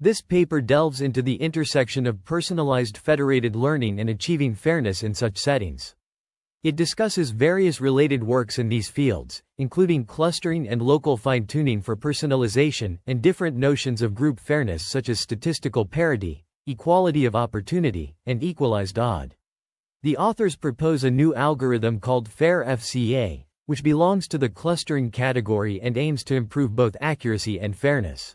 This paper delves into the intersection of personalized federated learning and achieving fairness in such settings. It discusses various related works in these fields, including clustering and local fine-tuning for personalization, and different notions of group fairness such as statistical parity, equality of opportunity, and equalized odd. The authors propose a new algorithm called Fair-FCA, which belongs to the clustering category and aims to improve both accuracy and fairness.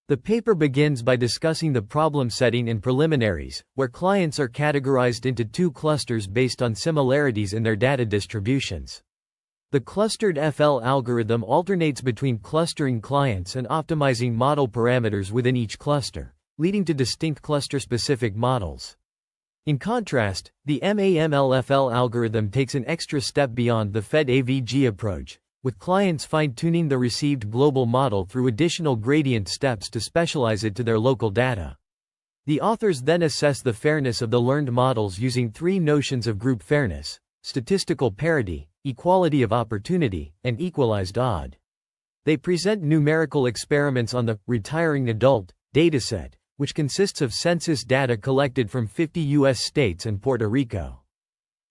The paper begins by discussing the problem setting and preliminaries, where clients are categorized into two clusters based on similarities in their data distributions. The clustered FL algorithm alternates between clustering clients and optimizing model parameters within each cluster, leading to distinct cluster-specific models. In contrast, the MAMLFL algorithm takes an extra step beyond the FedAvg approach, with clients fine-tuning the received global model through additional gradient steps to specialize it to their local data. The authors then assess the fairness of the learned models using three notions of group fairness: statistical parity, equality of opportunity, and equalized odd. They present numerical experiments on the retiring adult dataset, which consists of census data collected from 50 U.S. states and Puerto Rico.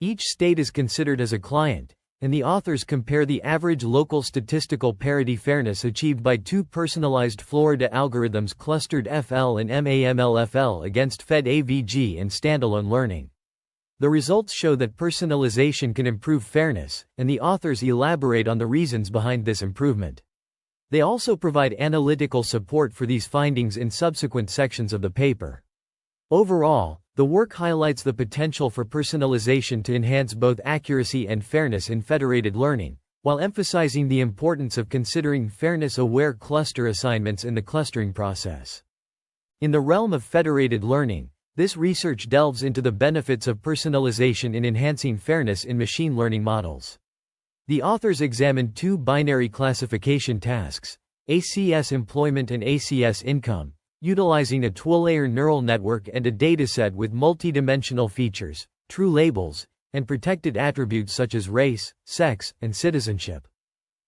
Each state is considered as a client, and the authors compare the average local statistical parity fairness achieved by two personalized Florida algorithms, clustered FL and MAMLFL, against FedAvg and standalone learning. The results show that personalization can improve fairness, and the authors elaborate on the reasons behind this improvement. They also provide analytical support for these findings in subsequent sections of the paper. Overall, the work highlights the potential for personalization to enhance both accuracy and fairness in federated learning, while emphasizing the importance of considering fairness-aware cluster assignments in the clustering process. In the realm of federated learning, this research delves into the benefits of personalization in enhancing fairness in machine learning models. The authors examined two binary classification tasks, ACS employment and ACS income, utilizing a two-layer neural network and a dataset with multidimensional features, true labels, and protected attributes such as race, sex, and citizenship.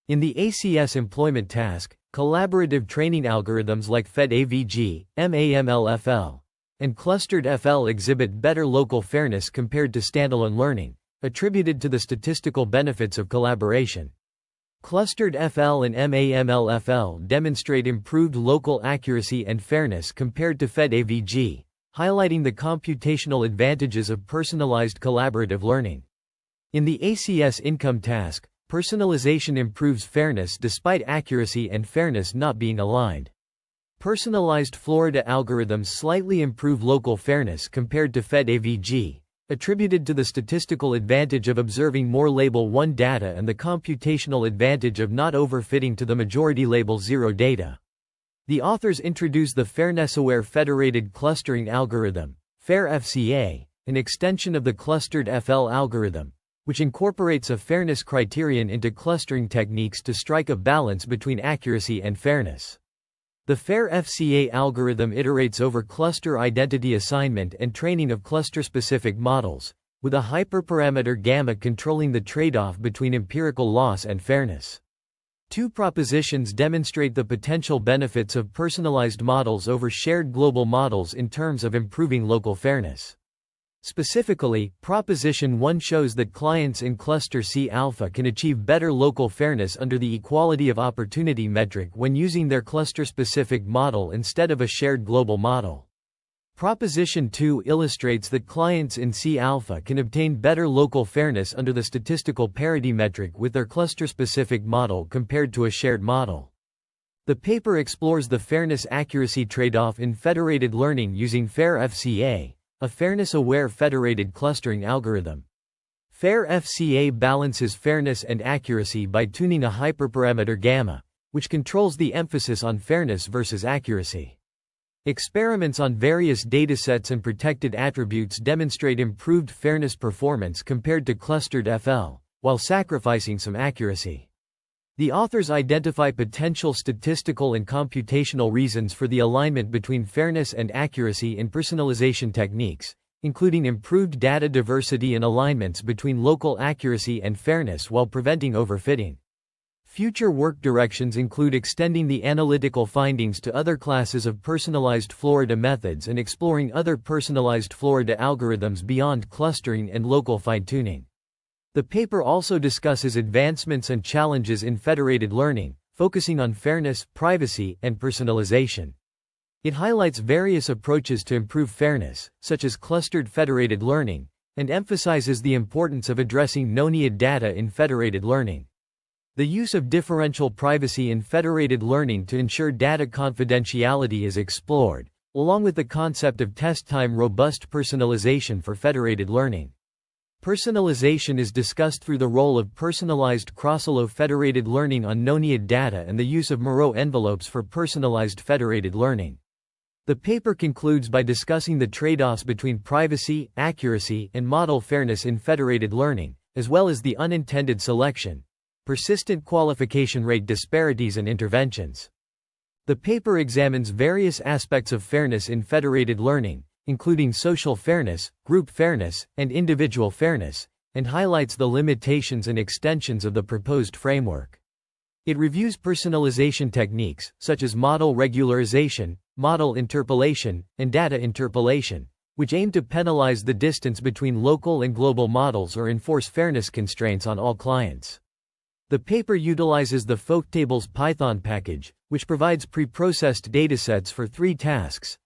In the ACS employment task, collaborative training algorithms like FedAvg, MAMLFL, and clustered FL exhibit better local fairness compared to standalone learning, attributed to the statistical benefits of collaboration. Clustered FL and MAMLFL demonstrate improved local accuracy and fairness compared to FedAvg, highlighting the computational advantages of personalized collaborative learning. In the ACS income task, personalization improves fairness despite accuracy and fairness not being aligned. Personalized Florida algorithms slightly improve local fairness compared to FedAvg, attributed to the statistical advantage of observing more Label 1 data and the computational advantage of not overfitting to the majority Label 0 data. The authors introduce the fairness-aware Federated Clustering Algorithm, Fair-FCA, an extension of the clustered FL algorithm, which incorporates a fairness criterion into clustering techniques to strike a balance between accuracy and fairness. The Fair-FCA algorithm iterates over cluster identity assignment and training of cluster-specific models, with a hyperparameter gamma controlling the trade-off between empirical loss and fairness. Two propositions demonstrate the potential benefits of personalized models over shared global models in terms of improving local fairness. Specifically, Proposition 1 shows that clients in cluster C alpha can achieve better local fairness under the equality of opportunity metric when using their cluster-specific model instead of a shared global model. Proposition 2 illustrates that clients in C alpha can obtain better local fairness under the statistical parity metric with their cluster-specific model compared to a shared model. The paper explores the fairness-accuracy trade-off in federated learning using Fair-FCA, a fairness-aware federated clustering algorithm. Fair-FCA balances fairness and accuracy by tuning a hyperparameter gamma, which controls the emphasis on fairness versus accuracy. Experiments on various datasets and protected attributes demonstrate improved fairness performance compared to clustered FL, while sacrificing some accuracy. The authors identify potential statistical and computational reasons for the alignment between fairness and accuracy in personalization techniques, including improved data diversity and alignments between local accuracy and fairness while preventing overfitting. Future work directions include extending the analytical findings to other classes of personalized Florida methods and exploring other personalized Florida algorithms beyond clustering and local fine-tuning. The paper also discusses advancements and challenges in federated learning, focusing on fairness, privacy, and personalization. It highlights various approaches to improve fairness, such as clustered federated learning, and emphasizes the importance of addressing no-need data in federated learning. The use of differential privacy in federated learning to ensure data confidentiality is explored, along with the concept of test-time robust personalization for federated learning. Personalization is discussed through the role of personalized cross-silo federated learning on no-need data and the use of Moreau envelopes for personalized federated learning. The paper concludes by discussing the trade-offs between privacy, accuracy, and model fairness in federated learning, as well as the unintended selection, persistent qualification rate disparities and interventions. The paper examines various aspects of fairness in federated learning, including social fairness, group fairness, and individual fairness, and highlights the limitations and extensions of the proposed framework. It reviews personalization techniques, such as model regularization, model interpolation, and data interpolation, which aim to penalize the distance between local and global models or enforce fairness constraints on all clients. The paper utilizes the Folktables Python package, which provides preprocessed datasets for 3 tasks: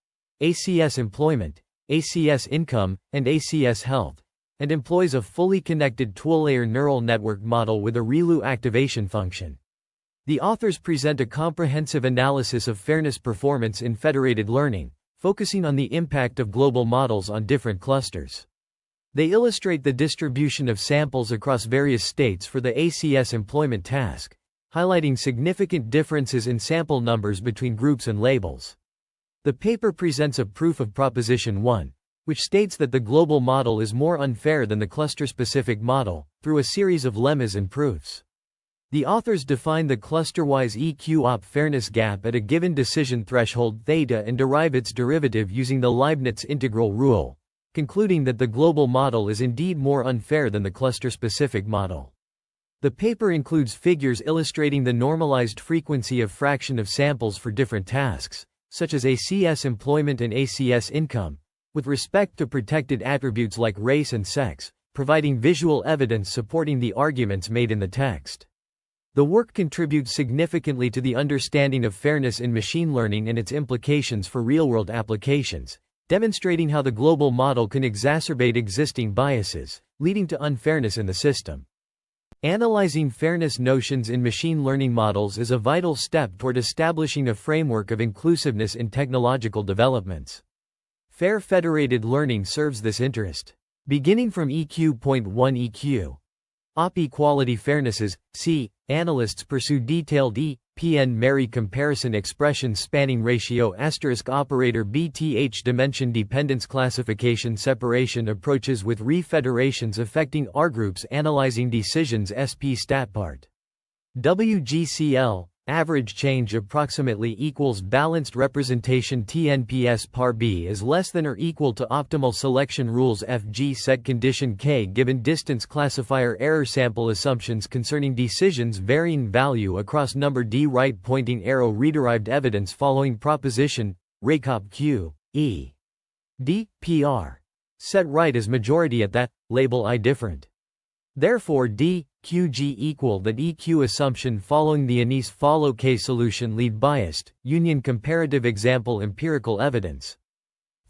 ACS employment, ACS income, and ACS health, and employs a fully connected tool-layer neural network model with a ReLU activation function. The authors present a comprehensive analysis of fairness performance in federated learning, focusing on the impact of global models on different clusters. They illustrate the distribution of samples across various states for the ACS employment task, highlighting significant differences in sample numbers between groups and labels. The paper presents a proof of Proposition 1, which states that the global model is more unfair than the cluster-specific model, through a series of lemmas and proofs. The authors define the cluster-wise EQ-op fairness gap at a given decision threshold theta and derive its derivative using the Leibniz integral rule, concluding that the global model is indeed more unfair than the cluster-specific model. The paper includes figures illustrating the normalized frequency of fraction of samples for different tasks, such as ACS employment and ACS income, with respect to protected attributes like race and sex, providing visual evidence supporting the arguments made in the text. The work contributes significantly to the understanding of fairness in machine learning and its implications for real-world applications, demonstrating how the global model can exacerbate existing biases, leading to unfairness in the system. Analyzing fairness notions in machine learning models is a vital step toward establishing a framework of inclusiveness in technological developments. Fair federated learning serves this interest. Beginning from EQ.1 EQ. Op equality fairnesses, c. Analysts pursue detailed PN-Mary comparison expressions spanning ratio * operator BTH dimension dependence classification separation approaches with re-federations affecting R groups analyzing decisions SP statpart. WGCL, average change approximately equals balanced representation TNPS par B is less than or equal to optimal selection rules FG set condition K given distance classifier error sample assumptions concerning decisions varying value across number D right pointing arrow rederived evidence following proposition, RACOP Q, E. D, PR. Set right as majority at that, label I different. Therefore D, QG equal that EQ assumption following the Anis follow K solution lead biased, union comparative example empirical evidence.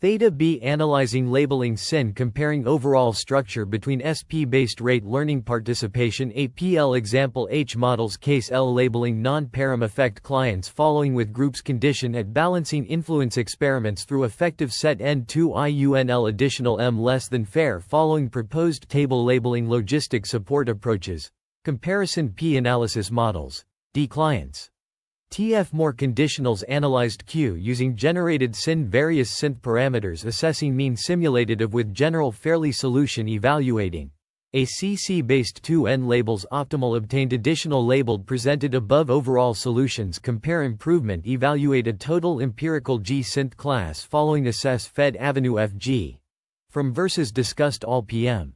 Theta B analyzing labeling SIN comparing overall structure between SP-based rate learning participation APL example H models case L labeling non-param effect clients following with groups condition at balancing influence experiments through effective set N2 IUNL additional M less than fair following proposed table labeling logistic support approaches, comparison P analysis models, D clients. TF more conditionals analyzed Q using generated SIN various synth parameters assessing mean simulated of with general fairly solution evaluating. A CC-based 2N labels optimal obtained additional labeled presented above overall solutions compare improvement evaluate a total empirical G synth class following assess FedAvg FG. From versus discussed all PM.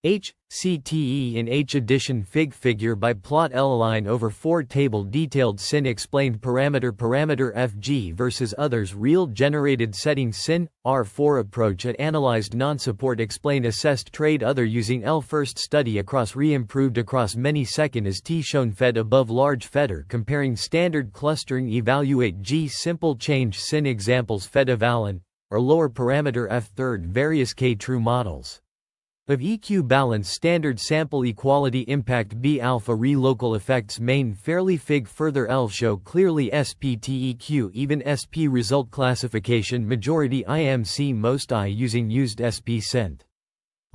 HCTE in H addition figure by plot L-line over 4 table detailed sin explained parameter FG versus others real generated setting sin R4 approach at analyzed non-support explain assessed trade other using L first study across re-improved across many second as T shown fed above large feder comparing standard clustering evaluate G simple change sin examples FedAvg or lower parameter F third various K true models of EQ balance standard sample equality impact B alpha re local effects main fairly fig further L show clearly SPTEQ even SP result classification majority IMC most I using used SP synth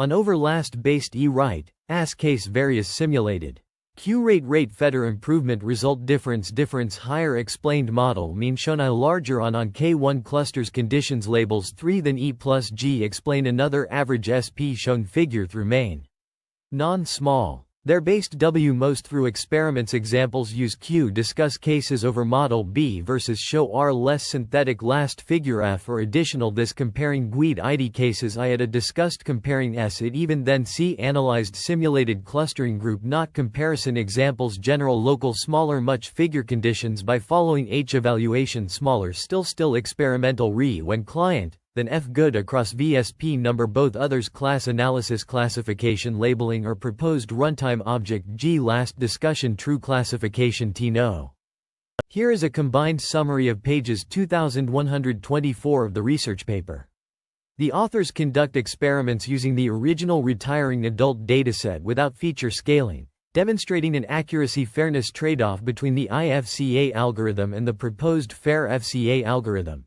on over last based E right as case various simulated Q rate feder improvement result difference higher explained model mean shown I larger on K1 clusters conditions labels 3 than E plus G explain another average SP shown figure through main non-small they're based W most through experiments examples use Q discuss cases over model B versus show R less synthetic last figure F or additional this comparing GUID ID cases I had a discussed comparing S it even then C analyzed simulated clustering group not comparison examples general local smaller much figure conditions by following H evaluation smaller still experimental re when client then F good across VSP number both others class analysis classification labeling or proposed runtime object G last discussion true classification T no. Here is a combined summary of pages 2124 of the research paper. The authors conduct experiments using the original retiring adult dataset without feature scaling, demonstrating an accuracy fairness trade-off between the IFCA algorithm and the proposed Fair-FCA algorithm.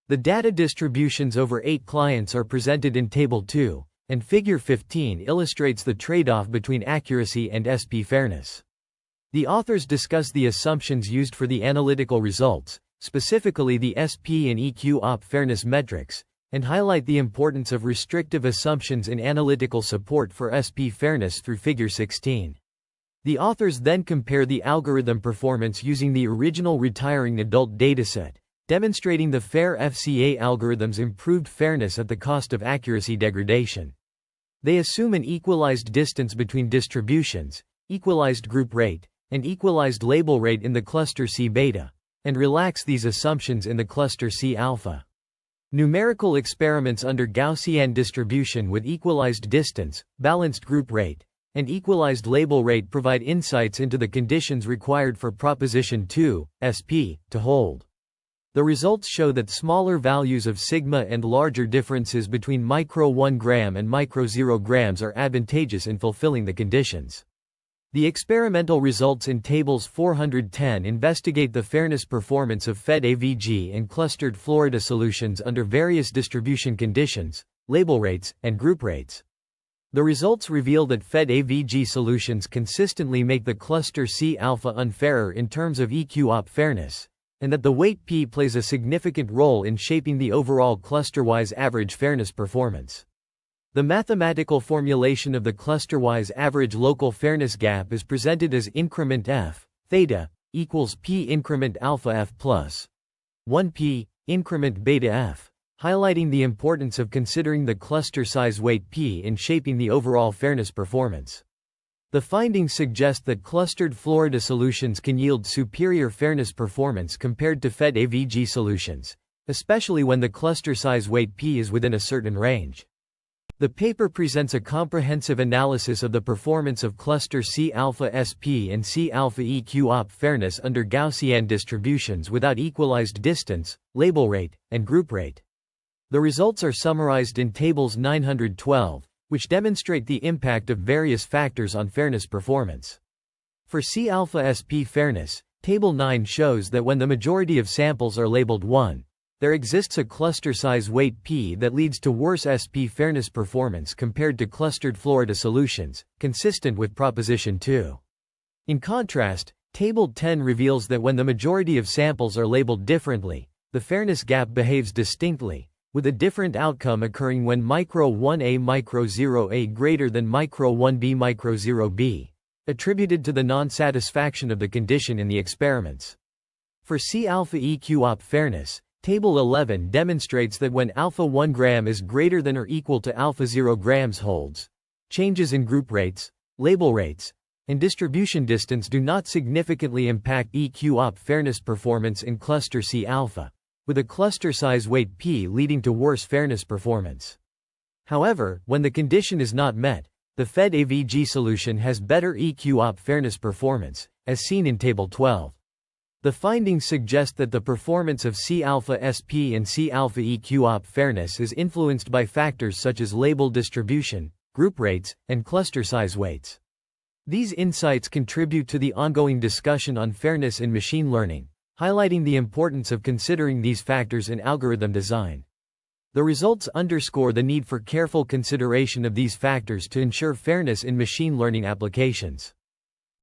The data distributions over 8 clients are presented in Table 2, and Figure 15 illustrates the trade-off between accuracy and SP fairness. The authors discuss the assumptions used for the analytical results, specifically the SP and EQ op fairness metrics, and highlight the importance of restrictive assumptions in analytical support for SP fairness through Figure 16. The authors then compare the algorithm performance using the original retiring adult dataset, demonstrating the Fair-FCA algorithm's improved fairness at the cost of accuracy degradation. They assume an equalized distance between distributions, equalized group rate, and equalized label rate in the cluster C beta, and relax these assumptions in the cluster C alpha. Numerical experiments under Gaussian distribution with equalized distance, balanced group rate, and equalized label rate provide insights into the conditions required for proposition 2, SP, to hold. The results show that smaller values of sigma and larger differences between micro 1 gram and micro 0 grams are advantageous in fulfilling the conditions. The experimental results in tables 410 investigate the fairness performance of FedAvg and clustered Florida solutions under various distribution conditions, label rates, and group rates. The results reveal that FedAvg solutions consistently make the cluster C alpha unfairer in terms of EQ op fairness, and that the weight P plays a significant role in shaping the overall cluster-wise average fairness performance. The mathematical formulation of the cluster-wise average local fairness gap is presented as increment F, theta, equals P increment alpha F plus 1P, increment beta F, highlighting the importance of considering the cluster size weight P in shaping the overall fairness performance. The findings suggest that clustered Florida solutions can yield superior fairness performance compared to FedAvg solutions, especially when the cluster size weight P is within a certain range. The paper presents a comprehensive analysis of the performance of cluster C alpha SP and C alpha EQ op fairness under Gaussian distributions without equalized distance, label rate, and group rate. The results are summarized in tables 912, which demonstrate the impact of various factors on fairness performance. For C alpha SP fairness, Table 9 shows that when the majority of samples are labeled 1, there exists a cluster size weight P that leads to worse SP fairness performance compared to clustered Florida solutions, consistent with proposition 2. In contrast, Table 10 reveals that when the majority of samples are labeled differently, the fairness gap behaves distinctly, with a different outcome occurring when micro 1a micro 0a greater than micro 1b micro 0b, attributed to the non-satisfaction of the condition in the experiments. For C alpha EQ op fairness, Table 11 demonstrates that when alpha 1 gram is greater than or equal to alpha 0 grams holds, Changes in group rates, label rates, and distribution distance do not significantly impact EQ-op fairness performance in cluster C alpha, with a cluster size weight p leading to worse fairness performance. However, when the condition is not met, the FedAvg solution has better EQ-op fairness performance, as seen in Table 12. The findings suggest that the performance of C-alpha SP and C-alpha EQ-op fairness is influenced by factors such as label distribution, group rates, and cluster size weights. These insights contribute to the ongoing discussion on fairness in machine learning, highlighting the importance of considering these factors in algorithm design. The results underscore the need for careful consideration of these factors to ensure fairness in machine learning applications.